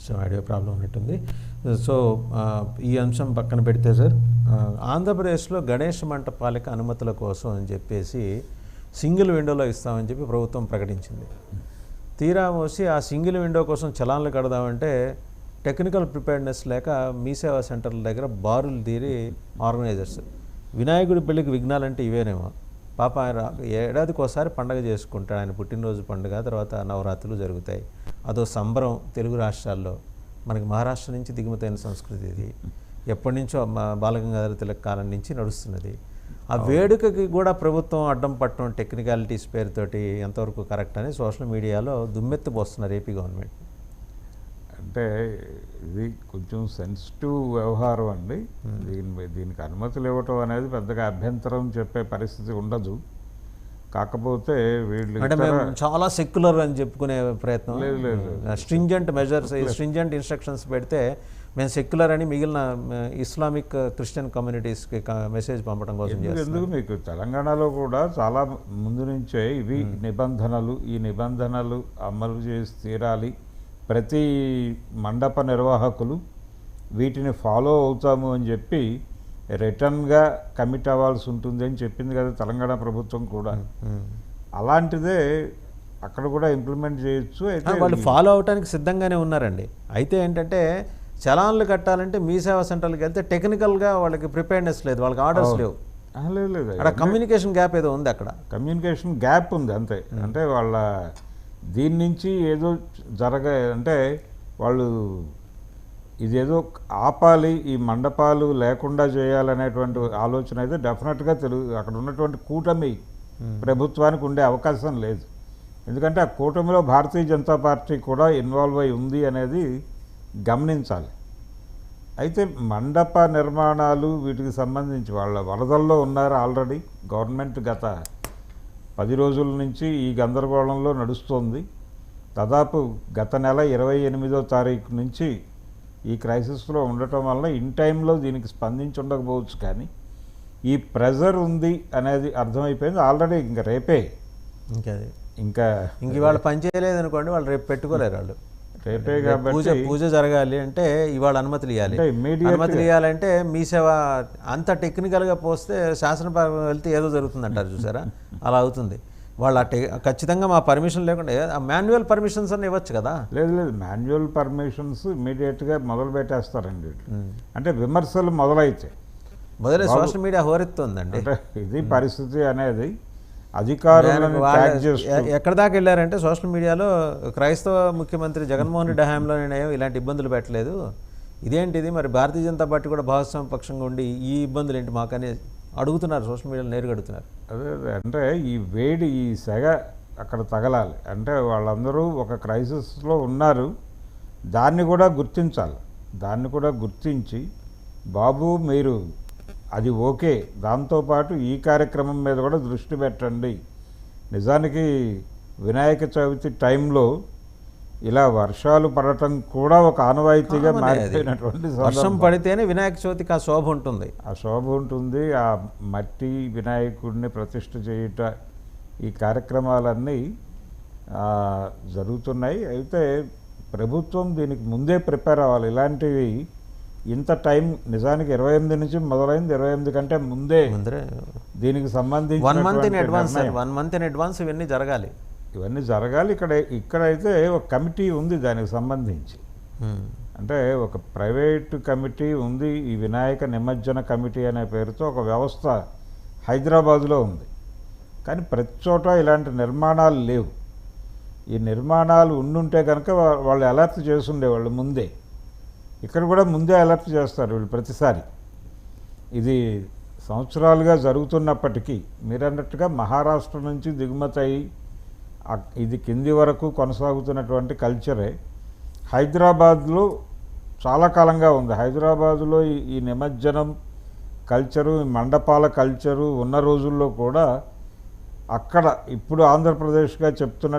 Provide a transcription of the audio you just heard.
So audio problem ఉన్నట్టుంది. So ఈ అంశం పక్కన పెడితే సార్, ఆంధ్రప్రదేశ్లో గణేష్ మంటపాలకి అనుమతుల కోసం అని చెప్పేసి సింగిల్ విండోలో ఇస్తామని చెప్పి ప్రభుత్వం ప్రకటించింది. తీరా మోసి ఆ సింగిల్ విండో కోసం చలాన్లు కడదామంటే టెక్నికల్ ప్రిపేర్నెస్ లేక మీ సేవా సెంటర్ల దగ్గర బారులు తీరి ఆర్గనైజర్స్, వినాయకుడి పెళ్ళికి విఘ్నాలంటే ఇవేనేమో. పాప ఆయన ఏడాదికి ఒకసారి పండగ చేసుకుంటాడు, ఆయన పుట్టినరోజు పండుగ, తర్వాత నవరాత్రులు జరుగుతాయి. అదో సంబరం తెలుగు రాష్ట్రాల్లో. మనకి మహారాష్ట్ర నుంచి దిగుమతైన సంస్కృతి ఇది, ఎప్పటి నుంచో బాలగంగాధర తిలక్ కాలం నుంచి నడుస్తున్నది. ఆ వేడుకకి కూడా ప్రభుత్వం అడ్డం పట్టడం టెక్నికాలిటీస్ పేరుతోటి ఎంతవరకు కరెక్ట్ అని సోషల్ మీడియాలో దుమ్మెత్తిపోస్తున్నారు ఏపీ గవర్నమెంట్. అంటే ఇది కొంచెం సెన్సిటివ్ వ్యవహారం అండి. దీనికి అనుమతులు ఇవ్వటం అనేది పెద్దగా అభ్యంతరం చెప్పే పరిస్థితి ఉండదు. కాకపోతే వీళ్ళు అంటే మేము చాలా సెక్యులర్ అని చెప్పుకునే ప్రయత్నం లేదు. స్ట్రింజెంట్ మెజర్స్, స్ట్రింజెంట్ ఇన్స్ట్రక్షన్స్ పెడితే మేము సెక్యులర్ అని మిగిలిన ఇస్లామిక్ క్రిస్టియన్ కమ్యూనిటీస్కి మెసేజ్ పంపడం కోసం ఎందుకు మీకు తెలంగాణలో కూడా చాలా ముందు నుంచే ఇవి నిబంధనలు, ఈ నిబంధనలు అమలు చేసి తీరాలి, ప్రతి మండప నిర్వాహకులు వీటిని ఫాలో అవుతాము అని చెప్పి రిటర్న్గా కమిట్ అవ్వాల్సి ఉంటుంది అని చెప్పింది కదా తెలంగాణ ప్రభుత్వం కూడా. అలాంటిదే అక్కడ కూడా ఇంప్లిమెంట్ చేయొచ్చు. అయితే వాళ్ళు ఫాలో అవడానికి సిద్ధంగానే ఉన్నారండి. అయితే ఏంటంటే చలాన్లు కట్టాలంటే మీ సేవా సెంటర్కి వెళ్తే టెక్నికల్గా వాళ్ళకి ప్రిపేర్నెస్ లేదు, వాళ్ళకి ఆర్డర్స్ లేవు. లేదు, అక్కడ కమ్యూనికేషన్ గ్యాప్ ఏదో ఉంది, అక్కడ కమ్యూనికేషన్ గ్యాప్ ఉంది అంతే. అంటే వాళ్ళ దీని నుంచి ఏదో అంటే వాళ్ళు ఇదేదో ఆపాలి, ఈ మండపాలు లేకుండా చేయాలనేటువంటి ఆలోచన అయితే డెఫినెట్గా అక్కడ ఉన్నటువంటి కూటమి ప్రభుత్వానికి ఉండే అవకాశం లేదు. ఎందుకంటే ఆ కూటమిలో భారతీయ జనతా పార్టీ కూడా ఇన్వాల్వ్ అయి ఉంది అనేది గమనించాలి. అయితే మండప నిర్మాణాలు వీటికి సంబంధించి వాళ్ళ వరదల్లో ఉన్నారు ఆల్రెడీ. గవర్నమెంట్ గత 10 రోజుల నుంచి ఈ గందరగోళంలో నడుస్తోంది. దాదాపు గత నెల 28వ తారీఖు నుంచి ఈ క్రైసిస్లో ఉండటం వల్ల ఇన్ టైంలో దీనికి స్పందించి ఉండకపోవచ్చు, కానీ ఈ ప్రెజర్ ఉంది అనేది అర్థమైపోయింది ఆల్రెడీ. ఇంకా రేపే ఇంకా ఇవాళ పని చేయలేదు అనుకోండి, వాళ్ళు రేపు పెట్టుకోలేరు. వాళ్ళు రేపే కాబట్టి పూజ జరగాలి అంటే ఇవాళ అనుమతులు ఇవ్వాలి. అనుమతులు ఇవ్వాలంటే మీ సేవ అంత టెక్నికల్గా పోస్తే శాసనపరంగా వెళ్తే ఏదో జరుగుతుంది అంటారు చూసారా, అలా అవుతుంది. వాళ్ళ ఖచ్చితంగా మా పర్మిషన్ లేకుండా మాన్యువల్ పర్మిషన్స్ అని ఇవ్వచ్చు కదా. లేదు, మాన్యువల్ పర్మిషన్స్ ఇమీడియట్గా మొదలు పెట్టేస్తారండి. అంటే విమర్శలు మొదలైతే సోషల్ మీడియా హోరెత్తుందండి. అంటే ఇది పరిస్థితి అనేది అధికారులను ఎక్కడ దాకా వెళ్ళారంటే సోషల్ మీడియాలో క్రైస్తవ ముఖ్యమంత్రి జగన్మోహన్ రెడ్డి హయాంలోనే ఇలాంటి ఇబ్బందులు పెట్టలేదు, ఇదేంటిది మరి భారతీయ జనతా పార్టీ కూడా భాగస్వామ్య పక్షంగా ఉండి ఈ ఇబ్బందులు ఏంటి మాకని అడుగుతున్నారు, సోషల్ మీడియాలో నేరుగా అడుగుతున్నారు. అదే అంటే ఈ వేడి, ఈ సెగ అక్కడ తగలాలి అంటే వాళ్ళందరూ ఒక క్రైసిస్లో ఉన్నారు. దాన్ని కూడా గుర్తించాలి. దాన్ని కూడా గుర్తించి బాబు మీరు అది ఓకే, దాంతోపాటు ఈ కార్యక్రమం మీద కూడా దృష్టి పెట్టండి. నిజానికి వినాయక చవితి టైంలో ఇలా వర్షాలు పడటం కూడా ఒక ఆనవాయితీగా మారిపోయినటువంటి వర్షం పడితేనే వినాయక చవితికి ఆ శోభ ఉంటుంది. ఆ శోభ ఉంటుంది. ఆ మట్టి వినాయకుడిని ప్రతిష్ఠ చేయుట, ఈ కార్యక్రమాలన్నీ జరుగుతున్నాయి. అయితే ప్రభుత్వం దీనికి ముందే ప్రిపేర్ అవ్వాలి. ఇలాంటివి ఇంత టైం నిజానికి 28 నుంచి మొదలైంది, 28 కంటే ముందే దీనికి సంబంధించి 1 month in advance ఇవన్నీ జరగాలి. ఇక్కడైతే ఒక కమిటీ ఉంది దానికి సంబంధించి. అంటే ఒక ప్రైవేట్ కమిటీ ఉంది, ఈ వినాయక నిమజ్జన కమిటీ అనే పేరుతో ఒక వ్యవస్థ హైదరాబాదులో ఉంది. కానీ ప్రతి చోట ఇలాంటి నిర్మాణాలు లేవు. ఈ నిర్మాణాలు ఉండుంటే కనుక వాళ్ళు అలర్ట్ చేసుండేవాళ్ళు ముందే. ఇక్కడ కూడా ముందే అలర్ట్ చేస్తారు వీళ్ళు ప్రతిసారి. ఇది సంవత్సరాలుగా జరుగుతున్నప్పటికీ మీరన్నట్టుగా మహారాష్ట్ర నుంచి దిగుమతి అయ్యి ఇది కింది వరకు కొనసాగుతున్నటువంటి కల్చరే హైదరాబాద్లో చాలా కాలంగా ఉంది. హైదరాబాదులో ఈ నిమజ్జనం కల్చరు, మండపాల కల్చరు ఉన్న రోజుల్లో కూడా అక్కడ ఇప్పుడు ఆంధ్రప్రదేశ్గా చెప్తున్న